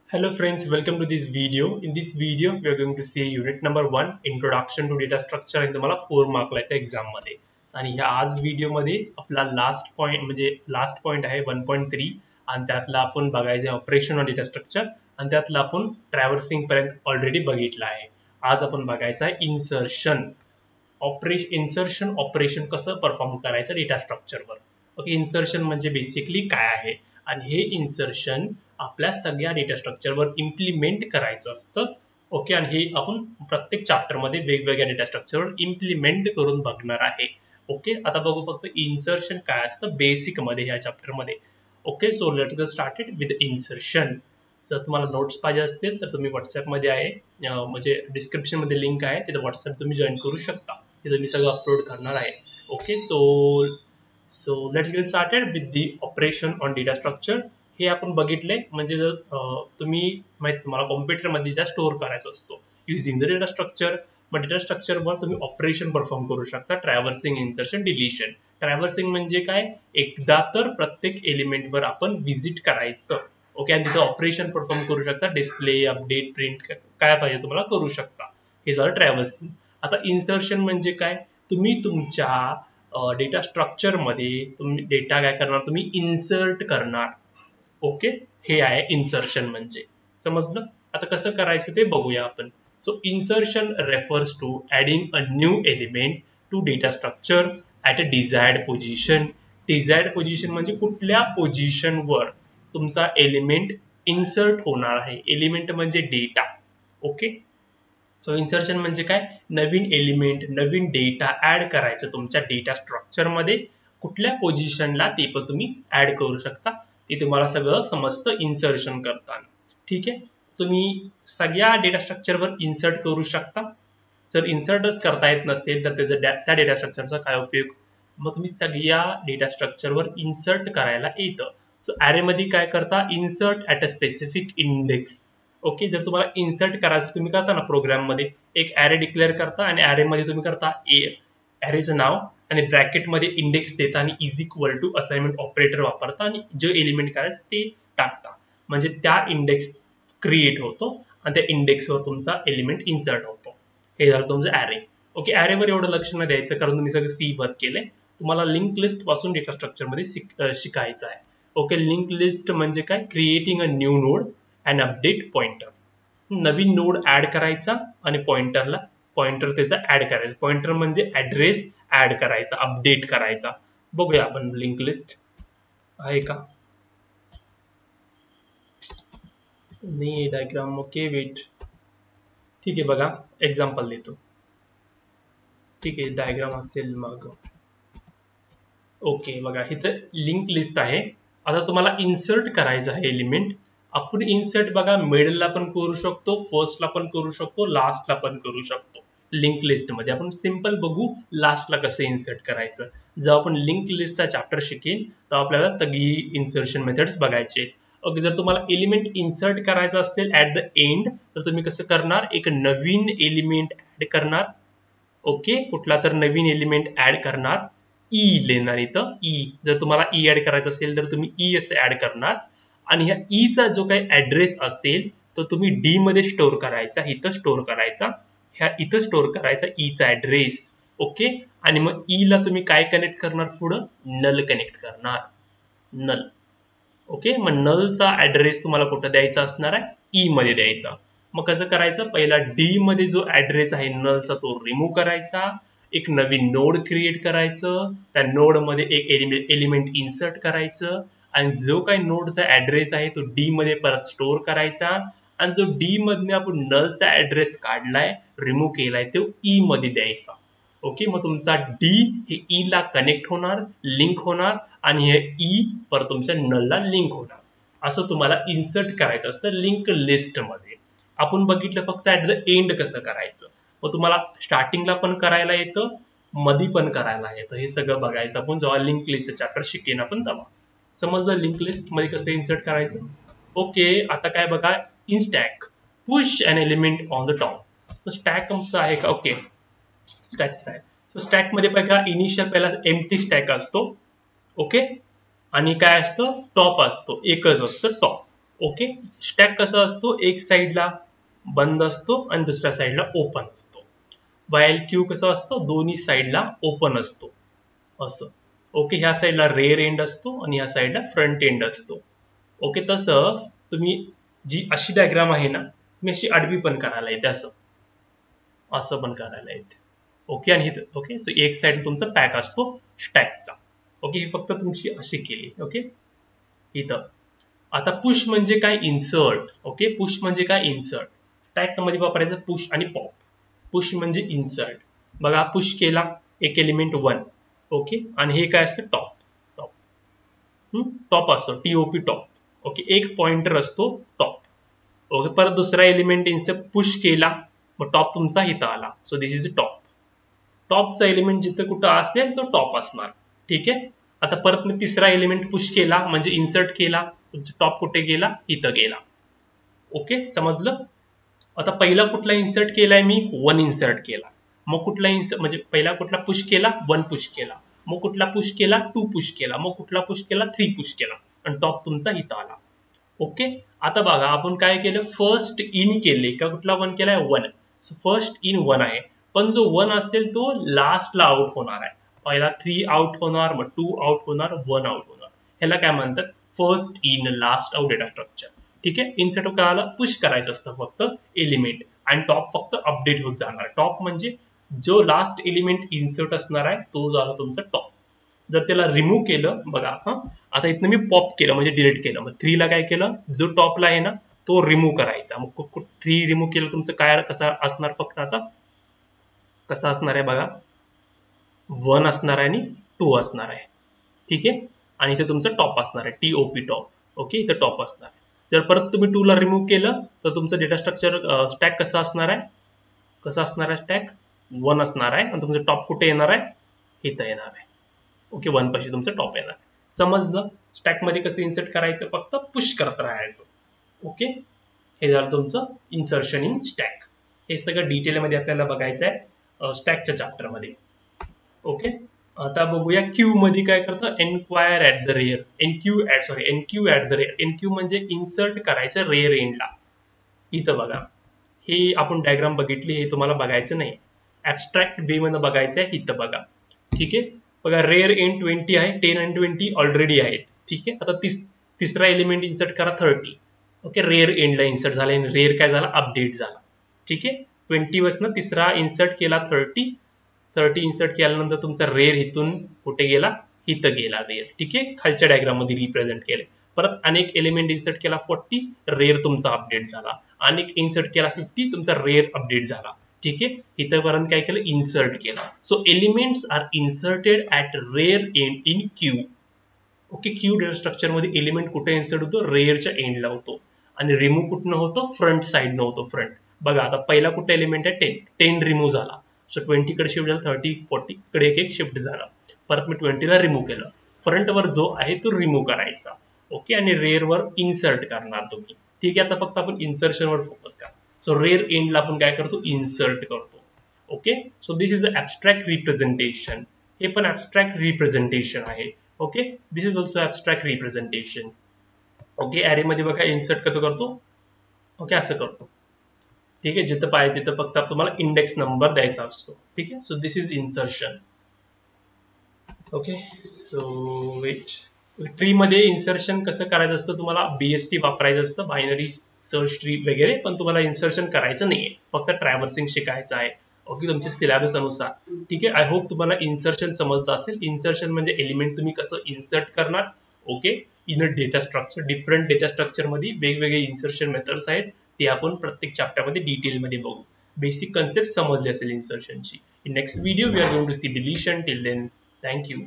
Hello friends, welcome to this video. In this video, we are going to see unit number 1, Introduction to Data Structure. आणि तुम्हाला 4 mark लागते exam मध्ये. आणि ह्या आज video मध्ये आपला लास्ट पॉइंट आहे 1.3 आणि त्यातला आपण बघायचे ऑपरेशन ऑन डेटा स्ट्रक्चर आणि त्यातला आपण ट्रॅव्हर्सिंग पर्यंत ऑलरेडी बघितला आहे. आज आपण बघायचं आहे इन्सर्शन ऑपरेशन कसं परफॉर्म करायचं डेटा स्ट्रक्चरवर. ओके, इन्सर्शन म्हणजे बेसिकली काय आहे आणि हे इन्सर्शन आपल्या सगळ्या डेटा स्ट्रक्चरवर इम्प्लिमेंट करायचं असतं. ओके, आणि हे आपण प्रत्येक चॅप्टर मध्ये वेगवेगळ्या डेटा स्ट्रक्चरवर इम्प्लिमेंट करून बघणार आहे. ओके, आता बघू फक्त इन्सर्शन काय असतं बेसिक मध्ये या चॅप्टर मध्ये. Okay, so let's get started with insertion. जर तुम्हाला नोट्स पाहिजे असतील तर तुम्ही व्हॉट्सअप मध्ये आहे, म्हणजे डिस्क्रिप्शन मध्ये लिंक आहे, तिथे व्हॉट्सअप तुम्ही जॉईन करू शकता. तिथे मी सगळं अपलोड करणार आहे. Okay, so let's get started with the operation on data structure. हे आपण बघितले म्हणजे जर तुम्ही माहिती तुम्हाला कॉम्प्युटरमध्ये डेटा स्टोअर करायचा असतो युझिंग द डेटा स्ट्रक्चर. मग डेटा स्ट्रक्चरवर तुम्ही ऑपरेशन परफॉर्म करू शकता. ट्रॅव्हर्सिंग, इन्सर्शन, डिलिशन. ट्रॅव्हर्सिंग म्हणजे काय, एकदा तर प्रत्येक एलिमेंटवर आपण व्हिजिट करायचं. ओके, आणि तिथे ऑपरेशन परफॉर्म करू शकता. डिस्प्ले, अपडेट, प्रिंट काय पाहिजे तुम्हाला करू शकता. हे झालं ट्रॅव्हर्सिंग. आता इन्सर्शन म्हणजे काय, तुम्ही तुमच्या डेटा स्ट्रक्चर मध्ये तुम्ही डेटा काय करणार, तुम्ही इन्सर्ट करणार. ओके, हे आहे इन्सर्शन म्हणजे. समजलं. आता कसं करायचं ते बघूया आपण. So insertion refers to adding a new element to data structure at a desired position. Desired position म्हणजे कुठल्या पोझिशनवर तुमचा एलिमेंट इन्सर्ट होणार आहे. एलिमेंट म्हणजे डेटा. ओके, सो इन्सर्शन म्हणजे काय, नवीन एलिमेंट, नवीन डेटा ऍड करायचं तुमच्या डेटा स्ट्रक्चर मध्ये. कुठल्या पोझिशनला ते पण तुम्ही ऍड करू शकता. ते तुम्हाला सगळं समजतं इन्सर्शन करताना. ठीक आहे, तुम्ही सगळ्या डेटा स्ट्रक्चरवर इन्सर्ट करू शकता. जर इन्सर्टच करता येत नसेल तर त्या डेटा स्ट्रक्चरचा काय उपयोग. मग तुम्ही सगळ्या डेटा स्ट्रक्चरवर इन्सर्ट करायला येतं. सो ऍरे मध्ये काय करता, insert at a specific index. Okay, जर तुम्हाला इन्सर्ट करायचं तुम्ही करता ना प्रोग्राम मध्ये, एक ऍरे डिक्लेअर करता आणि ऍरे मध्ये तुम्ही करता ऍरेचं नाव आणि ब्रॅकेट मध्ये इंडेक्स देता आणि is equal to assignment operator वापरता आणि जो एलिमेंट करायचं ते टाकता. म्हणजे त्या इंडेक्स क्रिएट होतो आणि त्या इंडेक्सवर तुमचा एलिमेंट इन्सर्ट होतो. हे झालं तुमचं ऍरे. ओके, ऍरेवर एवढं लक्ष न द्यायचं कारण तुम्ही सगळं सी वर्क केलंय. तुम्हाला लिंक लिस्ट पासून डेटा स्ट्रक्चर मध्ये शिकायचं आहे. ओके, लिंक लिस्ट म्हणजे काय, creating a new node and update pointer. नवीन नोड ऍड करायचा आणि पॉइंटर त्याचा ऍड करायचा. पॉइंटर म्हणजे ऍड्रेस ऍड करायचा, अपडेट करायचा. बघूया आपण लिंक लिस्ट आहे का नाही डायग्राम. ओके वेट, ठीक आहे बघा एक्झाम्पल देतो. ठीक आहे, डायग्राम असेल मग. ओके बघा, इथं लिंक लिस्ट आहे. आता तुम्हाला इन्सर्ट करायचं आहे एलिमेंट. आपण इन्सर्ट बघा मिडलला पण करू शकतो, फर्स्टला पण करू शकतो, लास्टला पण करू शकतो. लिंक लिस्ट मध्ये आपण सिंपल बघू लास्टला कसं इन्सर्ट करायचं. जेव्हा आपण लिंक लिस्टचा चॅप्टर शिकेन तर आपल्याला सगळी इन्सर्शन मेथड्स बघायचे. ओके, जर तुम्हाला एलिमेंट इन्सर्ट करायचं असेल ऍट द एंड तर तुम्ही कसं करणार, एक नवीन एलिमेंट ऍड करणार. ओके, कुठला तर नवीन एलिमेंट ऍड करणार. ई लिहिणार इथं ई. जर तुम्हाला ई ऍड करायचं असेल तर तुम्ही ई असं ऍड करणार आणि ह्या ईचा जो काही ऍड्रेस असेल तो तुम्ही डी मध्ये स्टोअर करायचा, इथं स्टोअर करायचा, ह्या इथं स्टोअर करायचा ईचा ऍड्रेस. ओके, आणि मग ई ला तुम्ही काय कनेक्ट करणार, पुढं नल कनेक्ट करणार, नल. ओके, मग नलचा ऍड्रेस तुम्हाला कुठं द्यायचा असणार आहे, ई मध्ये द्यायचा. मग कसं करायचं, पहिला डी मध्ये जो ऍड्रेस आहे नलचा तो रिमूव्ह करायचा, एक नवीन नोड क्रिएट करायचं, त्या नोड मध्ये एक एलिमेंट इन्सर्ट करायचं आणि जो काही नोडचा ऍड्रेस आहे तो डी मध्ये परत स्टोअर करायचा आणि जो डी मधने आपण नलचा ऍड्रेस काढलाय, रिमूव्ह केलाय, तो ई मध्ये द्यायचा. ओके, मग तुमचा डी हे ई ला कनेक्ट होणार, लिंक होणार आणि हे ई परत तुमच्या नलला लिंक होणार. असं तुम्हाला इन्सर्ट करायचं असतं लिंक लिस्ट मध्ये. आपण बघितलं फक्त ऍट द एंड कसं करायचं. मग तुम्हाला स्टार्टिंगला पण करायला येतं, मधी पण करायला येतं. हे सगळं बघायचं आपण जेव्हा लिंक लिस्ट चॅप्टर शिकेन आपण तेव्हा. समजलं लिंक लिस्ट मध्ये कसं इन्सर्ट करायचं. ओके, आता काय बघा, in stack push an element on the top. Stack आमचं आहे का. Okay, stack. सो स्टॅक मध्ये बघा इनिशियल पहिला एम्प्टी स्टॅक असतो. ओके, आणि काय असतं, टॉप असतो, एकच असतं टॉप. ओके, स्टॅक कसा असतो, एक साइडला बंद असतो आणि दुसऱ्या साइडला ओपन असतो. वाईल क्यू कसा असतो, दोन्ही साइडला ओपन असतो असं. ओके, ह्या साइडला रेअर एंड असतो आणि ह्या साइडला फ्रंट एंड असतो. ओके, तसं तुम्ही जी अशी डायग्राम आहे ना, तुम्ही अशी आडवी पण करायला येते, असं असं पण करायला येते. ओके, आणि ओके, सो एक साइड तुमचा पॅक असतो स्टॅकचा. ओके, ही फक्त तुमची अशी केली. ओके, इथं आता पुश म्हणजे काय, इन्सर्ट. ओके, पुश म्हणजे काय, इन्सर्ट. स्टॅक मध्ये वापरायचं पुश आणि पॉप. पुश म्हणजे इन्सर्ट. बघा, पुश केला एक एलिमेंट 1. ओके, आणि हे काय असतं, टॉप. टॉप टॉप असतो, TOP टॉप. ओके, एक पॉइंटर असतो टॉप. ओके, परत दुसरा एलिमेंट इन्सर्ट पुश केला, मग टॉप तुमचा इथं आला. So this is top. टॉपचा एलिमेंट जिथं कुठं असेल तो टॉप असणार. ठीक आहे, आता परत मी तिसरा एलिमेंट पुश केला म्हणजे इन्सर्ट केला, तुमचा टॉप कुठे गेला, इथं गेला. ओके, समजलं. आता पहिला कुठला इन्सर्ट केलाय मी, 1 इन्सर्ट केला. मग कुठला इन्सर्ट म्हणजे पहिला कुठला पुश केला, 1 पुश केला. मग कुठला पुश केला, 2 पुश केला. मग कुठला पुश केला, 3 पुश केला. आणि टॉप तुमचा इथं आला. ओके, आता बघा आपण काय केलं, फर्स्ट इन केले का, कुठला 1 केलाय, 1. सो फर्स्ट इन 1 आहे, पण जो 1 असेल तो लास्टला आउट होणार आहे. पहिला 3 आउट होणार, मग 2 आउट होणार, 1 आउट होणार. ह्याला काय म्हणतात, first in last out data structure. ठीक आहे, इन्सर्ट करायला पुश करायचं असतं फक्त एलिमेंट, आणि टॉप फक्त अपडेट होत जाणार. टॉप म्हणजे जो लास्ट एलिमेंट इन्सर्ट असणार आहे तो झाला तुमचा टॉप. जर त्याला रिमूव्ह केलं, बघा आता इथनं मी पॉप केलं म्हणजे डिलीट केलं. मग 3 ला काय केलं, जो टॉपला आहे ना तो रिमूव्ह करायचा. मग 3 रिमूव्ह केलं तुमचं काय कसं असणार, फक्त आता कसं असणार आहे बघा, 1 असणार आहे आणि 2 असणार आहे. ठीक आहे, आणि इथे तुमचं टॉप असणार आहे, TOP टॉप. ओके, इथं टॉप असणार आहे. जर परत तुम्ही 2 ला रिमूव्ह केलं तर तुमचं डेटा स्ट्रक्चर स्टॅक कसं असणार आहे, कसं असणार आहे, स्टॅक 1 असणार आहे आणि तुमचं टॉप कुठे येणार आहे, इथं येणार आहे. ओके, 1 पाशी तुमचं टॉप येणार. समजलं, स्टॅक मध्ये कसं इन्सर्ट करायचं, फक्त पुश करत राहायचं. ओके, हे झालं तुमचं इन्सर्शन इन स्टॅक. हे सगळं डिटेलमध्ये आपल्याला बघायचं आहे स्टॅकच्या चॅप्टर मध्ये. ओके, आता बघूया क्यू मध्ये काय करतं, enquire at the rear. Enqueue at the rear. Enqueue म्हणजे इन्सर्ट करायचं रेअर एंडला. इथं बघा, हे आपण डायग्राम बघितली, हे तुम्हाला बघायचं नाही, ऍबस्ट्रॅक्ट वे मध्ये बघायचं आहे. इथं बघा, ठीक आहे, बघा रेअर एंड 20 आहे, 10 आणि 20 ऑलरेडी आहेत. ठीक आहे, आता तिसरा एलिमेंट इन्सर्ट करा 30. ओके, रेअर एंडला इन्सर्ट झाला आणि रेअर काय झाला, अपडेट झाला. ठीक आहे, 20 वरनं तिसरा इन्सर्ट केला 30 इन्सर्ट केल्यानंतर तुमचा रेअर इथून कुठे गेला, इथं गेला रेअर. ठीक आहे, खालच्या डायग्राम मध्ये रिप्रेझेंट केले. परत अनेक एलिमेंट इन्सर्ट केला 40, रेअर तुमचा अपडेट झाला. अनेक इन्सर्ट केला 50, तुमचा रेअर अपडेट झाला. ठीक आहे, इथपर्यंत काय केलं, इन्सर्ट केलं. So elements are inserted at rear end in queue. Okay, queue data structure मध्ये एलिमेंट कुठे इन्सर्ट होतो, रेअरच्या एंडला होतो, आणि रिमूव्ह कुठनं होतो, फ्रंट साइडनं होतो. फ्रंट बघा, आता पहिला कुठला एलिमेंट आहे, 10 रिमूव्ह झाला. सो 20 कडे शिफ्ट झाला, 30 40 कडे एक शिफ्ट झाला. परत मी 20 ला रिमूव्ह केलं. फ्रंट वर जो आहे तो रिमूव्ह करायचा. ओके, आणि रेअर वर इन्सर्ट करणार तुम्ही. ठीक आहे, आता फक्त आपण इन्सर्शन वर फोकस करा. सो रेअर एंडला आपण काय करतो, इन्सर्ट करतो. Okay, so this is a abstract representation. हे पण ऍबस्ट्रॅक्ट रिप्रेझेंटेशन आहे. Okay, this is also abstract representation. Okay, array मध्ये बघा इन्सर्ट कसं करतो. ओके, असं करतो. ठीक आहे, जिथं पाहिजे तिथं फक्त तुम्हाला इंडेक्स नंबर द्यायचा असतो. ठीक आहे, so this is insertion. Okay, so tree मध्ये इन्सर्शन कसं करायचं असतं, तुम्हाला BST वापरायचं असतं, बायनरी सर्च ट्री वगैरे, पण तुम्हाला इन्सर्शन करायचं नाहीये, फक्त ट्रॅव्हर्सिंग शिकायचं आहे. ओके, तुमच्या सिलेबस अनुसार. ठीक आहे, आय होप तुम्हाला इन्सर्शन समजलं असेल. इन्सर्शन म्हणजे एलिमेंट तुम्ही कसं इन्सर्ट करणार. Okay, in a data structure. Different data structure मध्ये वेगवेगळे इन्सर्शन मेथड्स आहेत, ते आपण प्रत्येक चॅप्टर मध्ये डिटेल मध्ये बघू. बेसिक कन्सेप्ट समजली असेल इन्सर्शनची. In next video we are going to see deletion. Till then, thank you.